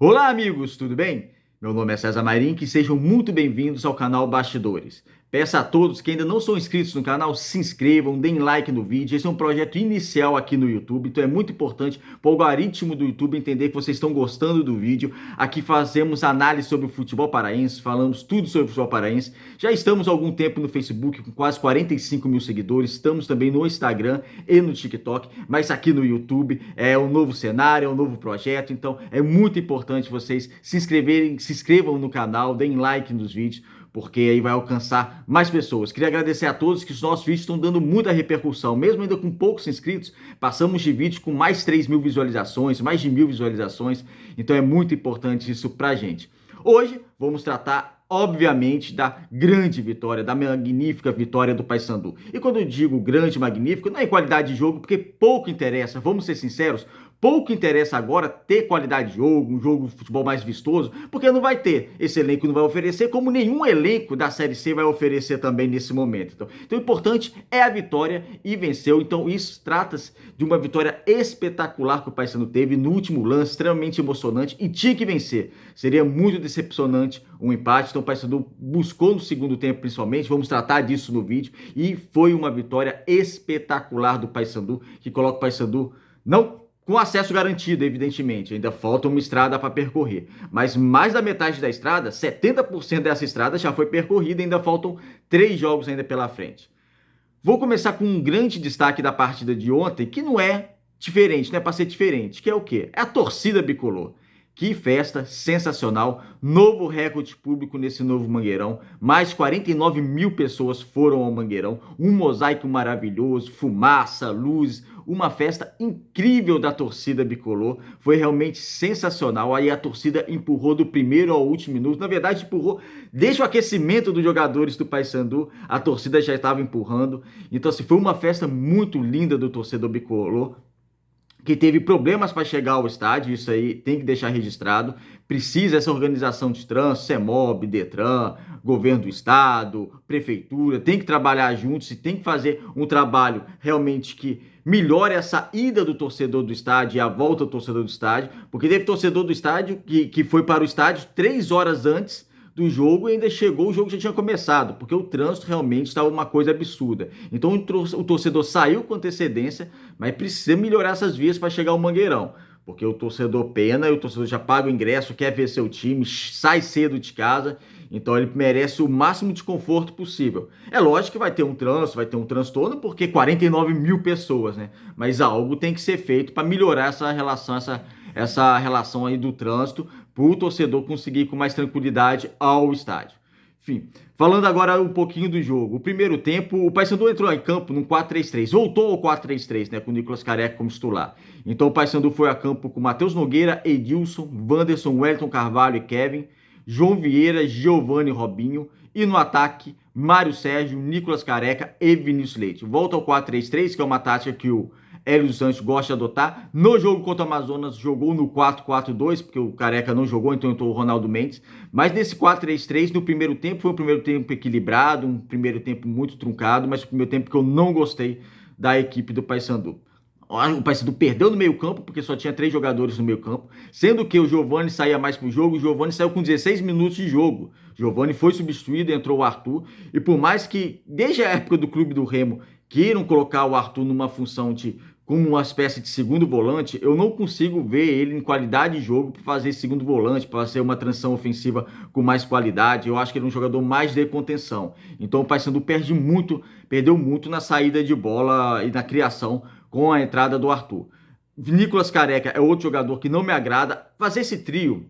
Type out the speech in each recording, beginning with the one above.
Olá, amigos, tudo bem? Meu nome é César Mairink e sejam muito bem-vindos ao canal Bastidores. Peço a todos que ainda não são inscritos no canal, se inscrevam, deem like no vídeo. Esse é um projeto inicial aqui no YouTube, então é muito importante para o algoritmo do YouTube entender que vocês estão gostando do vídeo. Aqui fazemos análise sobre o futebol paraense, falamos tudo sobre o futebol paraense. Já estamos há algum tempo no Facebook com quase 45 mil seguidores, estamos também no Instagram e no TikTok, mas aqui no YouTube é um novo cenário, é um novo projeto, então é muito importante vocês se inscrevam no canal, deem like nos vídeos, porque aí vai alcançar mais pessoas. Queria agradecer a todos que os nossos vídeos estão dando muita repercussão, mesmo ainda com poucos inscritos, passamos de vídeos com mais 3 mil visualizações, mais de 1.000 visualizações, então é muito importante isso pra gente. Hoje vamos tratar, obviamente, da grande vitória, da magnífica vitória do Paysandu. E quando eu digo grande, magnífico, não é em qualidade de jogo, porque pouco interessa, vamos ser sinceros, pouco interessa agora ter qualidade de jogo, um jogo de futebol mais vistoso, porque não vai ter. Esse elenco não vai oferecer, como nenhum elenco da Série C vai oferecer também nesse momento. Então o importante é a vitória e venceu. Então isso trata-se de uma vitória espetacular que o Paysandu teve no último lance, extremamente emocionante e tinha que vencer. Seria muito decepcionante um empate, então o Paysandu buscou no segundo tempo principalmente, vamos tratar disso no vídeo, e foi uma vitória espetacular do Paysandu, que coloca o Paysandu não com acesso garantido, evidentemente, ainda falta uma estrada para percorrer. Mas mais da metade da estrada, 70% dessa estrada já foi percorrida, ainda faltam 3 jogos ainda pela frente. Vou começar com um grande destaque da partida de ontem, que não é diferente, não é para ser diferente, que é o quê? É a torcida bicolor. Que festa sensacional, novo recorde público nesse novo Mangueirão, mais de 49 mil pessoas foram ao Mangueirão, um mosaico maravilhoso, fumaça, luzes, uma festa incrível da torcida bicolor, foi realmente sensacional. Aí a torcida empurrou do primeiro ao último minuto, na verdade empurrou desde o aquecimento dos jogadores do Paysandu, a torcida já estava empurrando, então assim, foi uma festa muito linda do torcedor bicolor, que teve problemas para chegar ao estádio, isso aí tem que deixar registrado, precisa essa organização de trânsito, CEMOB, DETRAN, governo do estado, prefeitura, tem que trabalhar juntos e tem que fazer um trabalho realmente que melhore essa ida do torcedor do estádio e a volta do torcedor do estádio, porque teve torcedor do estádio que foi para o estádio 3 horas antes do jogo e ainda chegou, o jogo já tinha começado, porque o trânsito realmente estava uma coisa absurda. Então o torcedor saiu com antecedência, mas precisa melhorar essas vias para chegar ao Mangueirão, porque o torcedor pena, e o torcedor já paga o ingresso, quer ver seu time, sai cedo de casa, então ele merece o máximo de conforto possível. É lógico que vai ter um transtorno, porque 49 mil pessoas, né? Mas algo tem que ser feito para melhorar essa relação aí do trânsito, para o torcedor conseguir ir com mais tranquilidade ao estádio. Enfim, falando agora um pouquinho do jogo. O primeiro tempo, o Paysandu entrou em campo num 4-3-3, voltou ao 4-3-3, né, com o Nicolas Careca como titular. Então o Paysandu foi a campo com Matheus Nogueira, Edilson, Wanderson, Wellington Carvalho e Kevin, João Vieira, Giovanni e Robinho, e no ataque, Mário Sérgio, Nicolas Careca e Vinícius Leite. Volta ao 4-3-3, que é uma tática que o Hélio dos Anjos gosta de adotar. No jogo contra o Amazonas, jogou no 4-4-2, porque o Careca não jogou, então entrou o Ronaldo Mendes. Mas nesse 4-3-3, no primeiro tempo, foi um primeiro tempo equilibrado, um primeiro tempo muito truncado, mas o primeiro tempo que eu não gostei da equipe do Paysandu. O Paysandu perdeu no meio campo, porque só tinha 3 jogadores no meio campo, sendo que o Giovanni saía mais pro jogo, o Giovanni saiu com 16 minutos de jogo. O Giovanni foi substituído, entrou o Arthur, e por mais que, desde a época do Clube do Remo, queiram colocar o Arthur numa função de como uma espécie de segundo volante, eu não consigo ver ele em qualidade de jogo para fazer segundo volante, para ser uma transição ofensiva com mais qualidade. Eu acho que ele é um jogador mais de contenção. Então o Paysandu perdeu muito na saída de bola e na criação com a entrada do Arthur. Nicolas Careca é outro jogador que não me agrada. Fazer esse trio,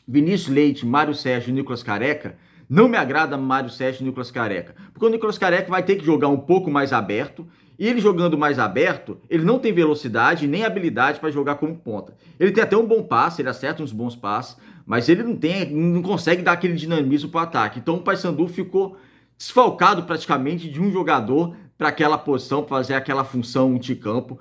Vinícius Leite, Mário Sérgio e Nicolas Careca, não me agrada Mário Sérgio e Nicolas Careca, porque o Nicolas Careca vai ter que jogar um pouco mais aberto, e ele jogando mais aberto, ele não tem velocidade nem habilidade para jogar como ponta. Ele tem até um bom passe, ele acerta uns bons passes, mas ele não consegue dar aquele dinamismo para o ataque. Então o Paysandu ficou desfalcado praticamente de um jogador para aquela posição, para fazer aquela função de campo.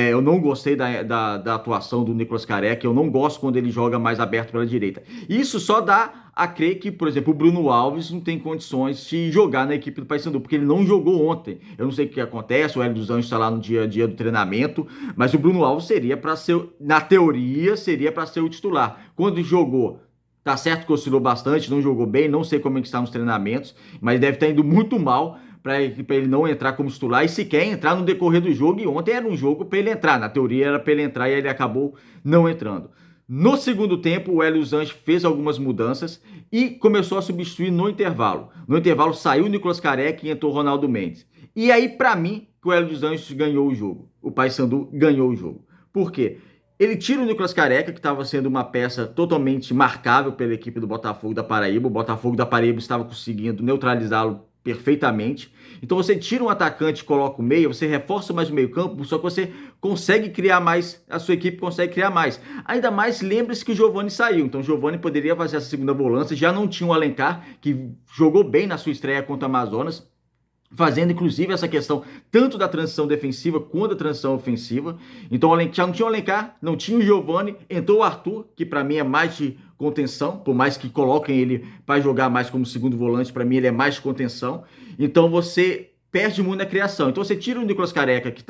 Eu não gostei da atuação do Nicolas Careca, eu não gosto quando ele joga mais aberto pela direita. Isso só dá a crer que, por exemplo, o Bruno Alves não tem condições de jogar na equipe do Paysandu, porque ele não jogou ontem. Eu não sei o que acontece, o Hélio dos Anjos está lá no dia a dia do treinamento, mas o Bruno Alves seria para ser, na teoria, seria para ser o titular. Quando jogou, tá certo que oscilou bastante, não jogou bem, não sei como é que está nos treinamentos, mas deve estar indo muito mal para ele não entrar como titular e sequer entrar no decorrer do jogo. E ontem era um jogo para ele entrar, na teoria era para ele entrar e ele acabou não entrando. No segundo tempo, o Hélio Zanchi fez algumas mudanças e começou a substituir no intervalo. No intervalo saiu o Nicolas Careca e entrou o Ronaldo Mendes. E aí, para mim, que o Hélio Zanchi ganhou o jogo. O Paysandu ganhou o jogo. Por quê? Ele tira o Nicolas Careca, que estava sendo uma peça totalmente marcável pela equipe do Botafogo da Paraíba. O Botafogo da Paraíba estava conseguindo neutralizá-lo perfeitamente. Então você tira um atacante e coloca o meio, você reforça mais o meio campo, só que você consegue criar mais, a sua equipe consegue criar mais. Ainda mais, lembre-se que o Giovani saiu, então o Giovani poderia fazer essa segunda volância, já não tinha o Alencar, que jogou bem na sua estreia contra o Amazonas, fazendo inclusive essa questão tanto da transição defensiva quanto da transição ofensiva. Então já não tinha o Alencar, não tinha o Giovani, entrou o Arthur, que para mim é mais de contenção, por mais que coloquem ele para jogar mais como segundo volante, para mim ele é mais de contenção. Então você perde muito na criação. Então você tira o Nicolas Careca, que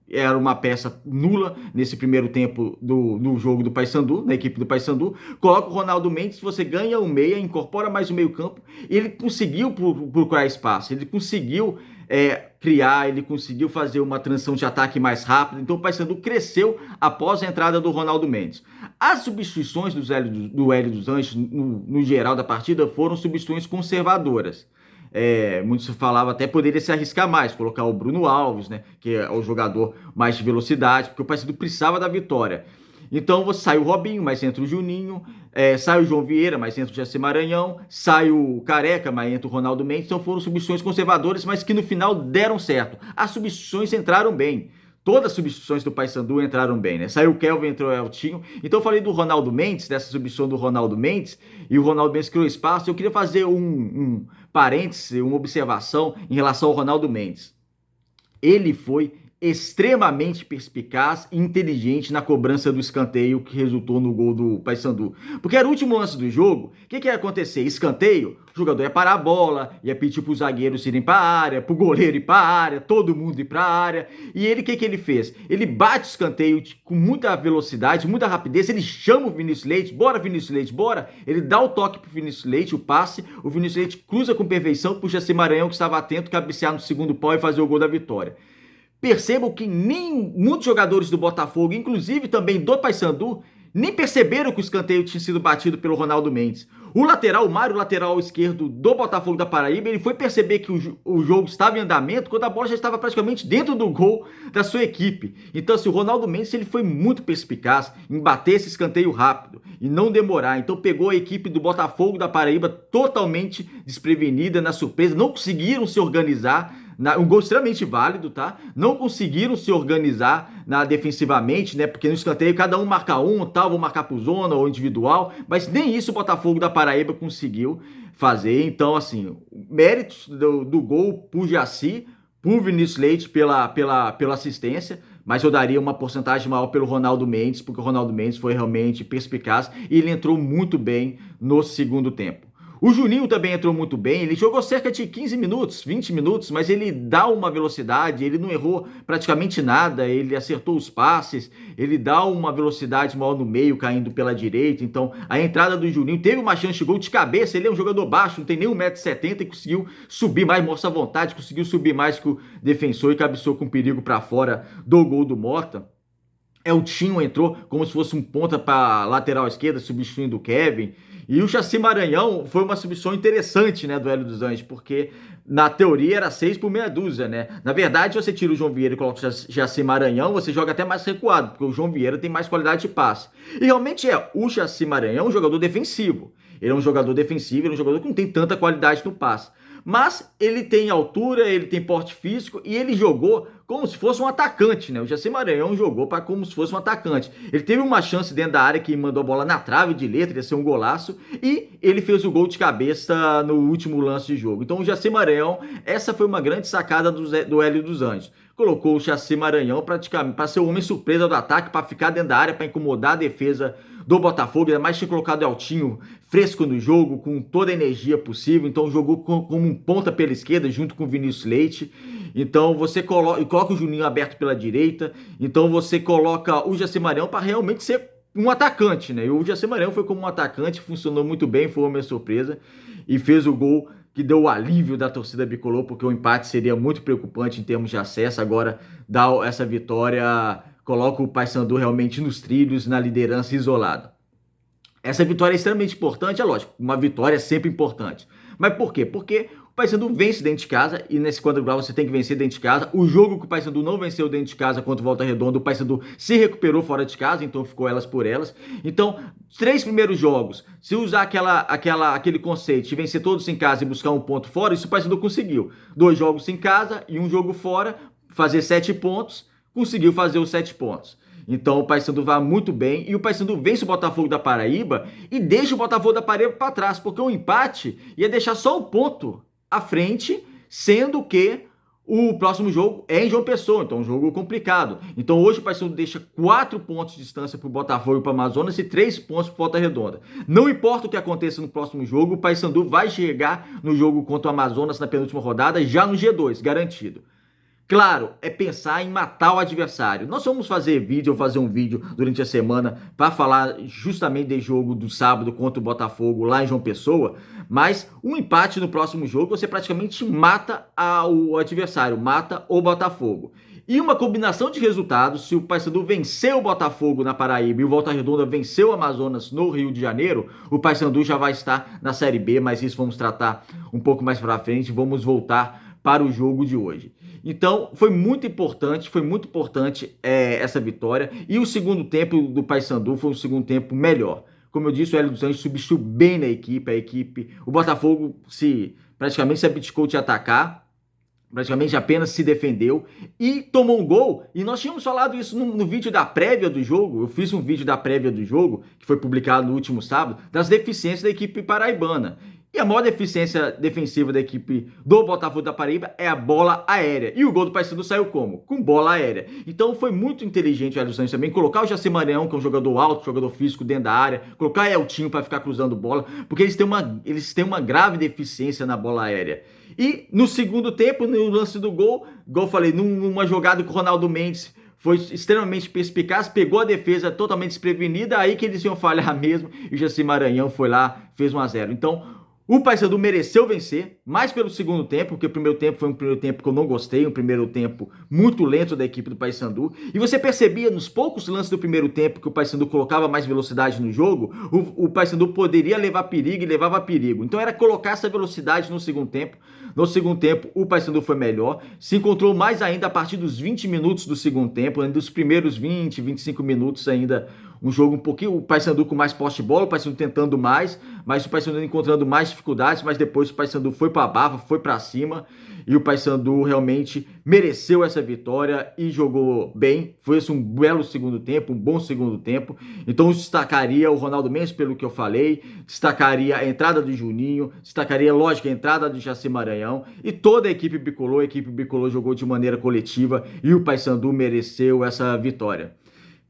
era uma peça nula nesse primeiro tempo do jogo do Paysandu, na equipe do Paysandu, coloca o Ronaldo Mendes, você ganha o meia, incorpora mais o meio campo, e ele conseguiu procurar espaço, ele conseguiu criar, ele conseguiu fazer uma transição de ataque mais rápida, então o Paysandu cresceu após a entrada do Ronaldo Mendes. As substituições do Hélio dos Anjos, no geral da partida, foram substituições conservadoras. Muito se falava até poderia se arriscar mais, colocar o Bruno Alves, né, que é o jogador mais de velocidade, porque o Paysandu precisava da vitória. Então você sai o Robinho, mas entra o Juninho, sai o João Vieira, mas entra o Jaci Maranhão, sai o Careca, mas entra o Ronaldo Mendes. Então foram substituições conservadoras, mas que no final deram certo. As substituições entraram bem. Todas as substituições do Paysandu entraram bem, né? Saiu o Kelvin, entrou o Eltinho. Então eu falei do Ronaldo Mendes, dessa substituição do Ronaldo Mendes, e o Ronaldo Mendes criou espaço. Eu queria fazer um parêntese, uma observação em relação ao Ronaldo Mendes. Ele foi extremamente perspicaz e inteligente na cobrança do escanteio que resultou no gol do Paysandu. Porque era o último lance do jogo, o que ia acontecer? Escanteio, o jogador ia parar a bola, ia pedir para os zagueiros irem para a área, para o goleiro ir para a área, todo mundo ir para a área. E ele, o que ele fez? Ele bate o escanteio com muita velocidade, muita rapidez, ele chama o Vinícius Leite, bora Vinícius Leite, bora! Ele dá o toque para o Vinícius Leite, o passe, o Vinícius Leite cruza com perfeição, puxa Jaci Maranhão, que estava atento, cabecear no segundo pau e fazer o gol da vitória. Percebam que nem muitos jogadores do Botafogo, inclusive também do Paysandu, nem perceberam que o escanteio tinha sido batido pelo Ronaldo Mendes. O lateral, o Mário, lateral esquerdo do Botafogo da Paraíba, ele foi perceber que o jogo estava em andamento quando a bola já estava praticamente dentro do gol da sua equipe. Então, assim, o Ronaldo Mendes ele foi muito perspicaz em bater esse escanteio rápido e não demorar. Então, pegou a equipe do Botafogo da Paraíba totalmente desprevenida, na surpresa, não conseguiram se organizar. Um gol extremamente válido, tá? Não conseguiram se organizar defensivamente, né? Porque no escanteio cada um marca um, tal, vou marcar por zona ou individual, mas nem isso o Botafogo da Paraíba conseguiu fazer. Então, assim, méritos do gol por Jaci, por Vinícius Leite pela assistência, mas eu daria uma porcentagem maior pelo Ronaldo Mendes, porque o Ronaldo Mendes foi realmente perspicaz e ele entrou muito bem no segundo tempo. O Juninho também entrou muito bem, ele jogou cerca de 15 minutos, 20 minutos, mas ele dá uma velocidade, ele não errou praticamente nada, ele acertou os passes, ele dá uma velocidade maior no meio, caindo pela direita. Então a entrada do Juninho teve uma chance de gol de cabeça, ele é um jogador baixo, não tem nem 1,70 m e conseguiu subir mais, mostra vontade, conseguiu subir mais que o defensor e cabeceou com perigo para fora do gol do Mota. O Tinho entrou como se fosse um ponta para lateral esquerda, substituindo o Kevin. E o Jaci Maranhão foi uma substituição interessante, né, do Hélio dos Anjos, porque na teoria era 6 por meia dúzia, né? Na verdade, você tira o João Vieira e coloca o Jaci Maranhão, você joga até mais recuado, porque o João Vieira tem mais qualidade de passe. E realmente o Jaci Maranhão é um jogador defensivo. Ele é um jogador defensivo, ele é um jogador que não tem tanta qualidade no passe. mas ele tem altura, ele tem porte físico e ele jogou como se fosse um atacante, né? O Jacir Maranhão jogou como se fosse um atacante. Ele teve uma chance dentro da área que mandou a bola na trave de letra, ia ser um golaço, e ele fez o gol de cabeça no último lance de jogo. Então o Jacir Maranhão, essa foi uma grande sacada do Hélio dos Anjos. Colocou o Jacir Maranhão praticamente para ser o homem surpresa do ataque, para ficar dentro da área, para incomodar a defesa do Botafogo, ainda mais tinha colocado o Eltinho fresco no jogo, com toda a energia possível, então jogou como um ponta pela esquerda, junto com o Vinícius Leite. Então você coloca o Juninho aberto pela direita, então você coloca o Jacir Maranhão para realmente ser um atacante, né? E o Jacir Maranhão foi como um atacante, funcionou muito bem, foi uma surpresa e fez o gol que deu o alívio da torcida bicolor, porque o empate seria muito preocupante em termos de acesso. Agora dá essa vitória, coloca o Paysandu realmente nos trilhos, na liderança isolada. Essa vitória é extremamente importante, é lógico, uma vitória é sempre importante. Mas por quê? Porque o Paysandu vence dentro de casa, e nesse quadrangular você tem que vencer dentro de casa. O jogo que o Paysandu não venceu dentro de casa contra o Volta Redonda, o Paysandu se recuperou fora de casa, então ficou elas por elas. Então, os 3 primeiros jogos, se usar aquele conceito de vencer todos em casa e buscar um ponto fora, isso o Paysandu conseguiu. 2 jogos em casa e um jogo fora, fazer 7 pontos, conseguiu fazer os 7 pontos. Então o Paysandu vai muito bem e o Paysandu vence o Botafogo da Paraíba e deixa o Botafogo da Paraíba para trás, porque o empate ia deixar só um ponto à frente, sendo que o próximo jogo é em João Pessoa, então é um jogo complicado. Então hoje o Paysandu deixa 4 pontos de distância para o Botafogo e para o Amazonas e 3 pontos para o Volta Redonda. Não importa o que aconteça no próximo jogo, o Paysandu vai chegar no jogo contra o Amazonas na penúltima rodada já no G2, garantido. Claro, é pensar em matar o adversário. Nós vamos fazer um vídeo durante a semana para falar justamente do jogo do sábado contra o Botafogo lá em João Pessoa, mas um empate no próximo jogo você praticamente mata o adversário, mata o Botafogo. E uma combinação de resultados, se o Paysandu venceu o Botafogo na Paraíba e o Volta Redonda venceu o Amazonas no Rio de Janeiro, o Paysandu já vai estar na Série B, mas isso vamos tratar um pouco mais para frente, vamos voltar para o jogo de hoje. Então, foi muito importante essa vitória. E o segundo tempo do Paysandu foi um segundo tempo melhor. Como eu disse, o Hélio dos Anjos substituiu bem na equipe. O Botafogo praticamente se abdicou de atacar, praticamente apenas se defendeu e tomou um gol. E nós tínhamos falado isso no vídeo da prévia do jogo. Eu fiz um vídeo da prévia do jogo, que foi publicado no último sábado, das deficiências da equipe paraibana. E a maior deficiência defensiva da equipe do Botafogo da Paraíba é a bola aérea. E o gol do Paysandu saiu como? Com bola aérea. Então foi muito inteligente o Hélio Santos também colocar o Jacir Maranhão, que é um jogador alto, jogador físico dentro da área, colocar o Eltinho para ficar cruzando bola, porque eles têm uma grave deficiência na bola aérea. E no segundo tempo, no lance do gol, igual eu falei, numa jogada com o Ronaldo Mendes, foi extremamente perspicaz, pegou a defesa totalmente desprevenida, aí que eles iam falhar mesmo, e o Jacir Maranhão foi lá, fez 1-0. Então, o Paysandu mereceu vencer, mais pelo segundo tempo, porque o primeiro tempo foi um primeiro tempo que eu não gostei, um primeiro tempo muito lento da equipe do Paysandu. E você percebia nos poucos lances do primeiro tempo que o Paysandu colocava mais velocidade no jogo, o Paysandu poderia levar perigo e levava perigo. Então era colocar essa velocidade no segundo tempo. No segundo tempo, o Paysandu foi melhor, se encontrou mais ainda a partir dos 20 minutos do segundo tempo, dos primeiros 20, 25 minutos ainda, um jogo um pouquinho, o Paysandu com mais posse de bola, o Paysandu tentando mais, mas o Paysandu encontrando mais dificuldades, mas depois o Paysandu foi para a barra, foi para cima, e o Paysandu realmente mereceu essa vitória e jogou bem. Foi esse um belo segundo tempo, um bom segundo tempo. Então eu destacaria o Ronaldo Mendes pelo que eu falei, destacaria a entrada do Juninho, destacaria, lógico, a entrada do Jacir Maranhão e toda a equipe bicolor jogou de maneira coletiva e o Paysandu mereceu essa vitória.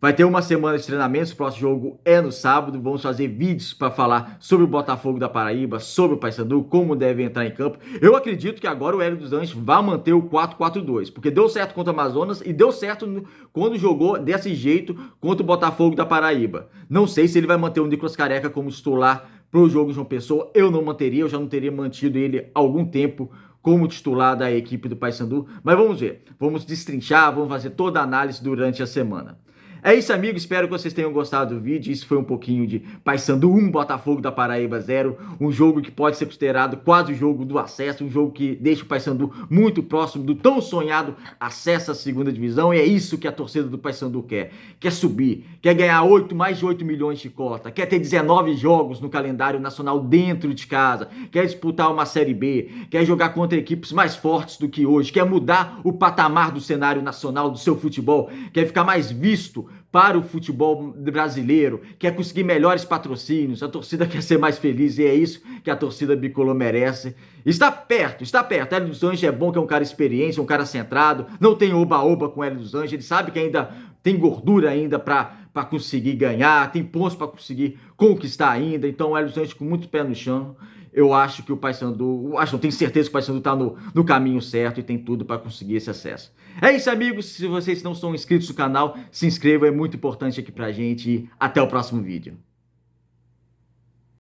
Vai ter uma semana de treinamentos, o próximo jogo é no sábado, vamos fazer vídeos para falar sobre o Botafogo da Paraíba, sobre o Paysandu, como deve entrar em campo. Eu acredito que agora o Hélio dos Anjos vai manter o 4-4-2, porque deu certo contra o Amazonas e deu certo quando jogou desse jeito contra o Botafogo da Paraíba. Não sei se ele vai manter o Nicolas Careca como titular para o jogo de João Pessoa, eu não manteria, eu já não teria mantido ele há algum tempo como titular da equipe do Paysandu, mas vamos ver, vamos destrinchar, vamos fazer toda a análise durante a semana. É isso, amigo. Espero que vocês tenham gostado do vídeo. Isso foi um pouquinho de Paysandu 1, Botafogo da Paraíba 0. Um jogo que pode ser considerado quase o jogo do acesso. Um jogo que deixa o Paysandu muito próximo do tão sonhado acesso à segunda divisão. E é isso que a torcida do Paysandu quer. Quer subir, quer ganhar mais de 8 milhões de cota, quer ter 19 jogos no calendário nacional dentro de casa, quer disputar uma Série B, quer jogar contra equipes mais fortes do que hoje, quer mudar o patamar do cenário nacional do seu futebol, quer ficar mais visto para o futebol brasileiro, quer conseguir melhores patrocínios, a torcida quer ser mais feliz e é isso que a torcida bicolor merece. Está perto, está perto. Hélio dos Anjos é bom, que é um cara experiente, um cara centrado, não tem oba-oba com o Hélio dos Anjos, ele sabe que ainda tem gordura ainda para conseguir ganhar, tem pontos para conseguir conquistar ainda, então o Hélio dos Anjos com muito pé no chão. Eu acho que o Paysandu, não tenho certeza que o Paysandu está no caminho certo e tem tudo para conseguir esse acesso. É isso, amigos. Se vocês não são inscritos no canal, se inscrevam, é muito importante aqui pra gente. E até o próximo vídeo.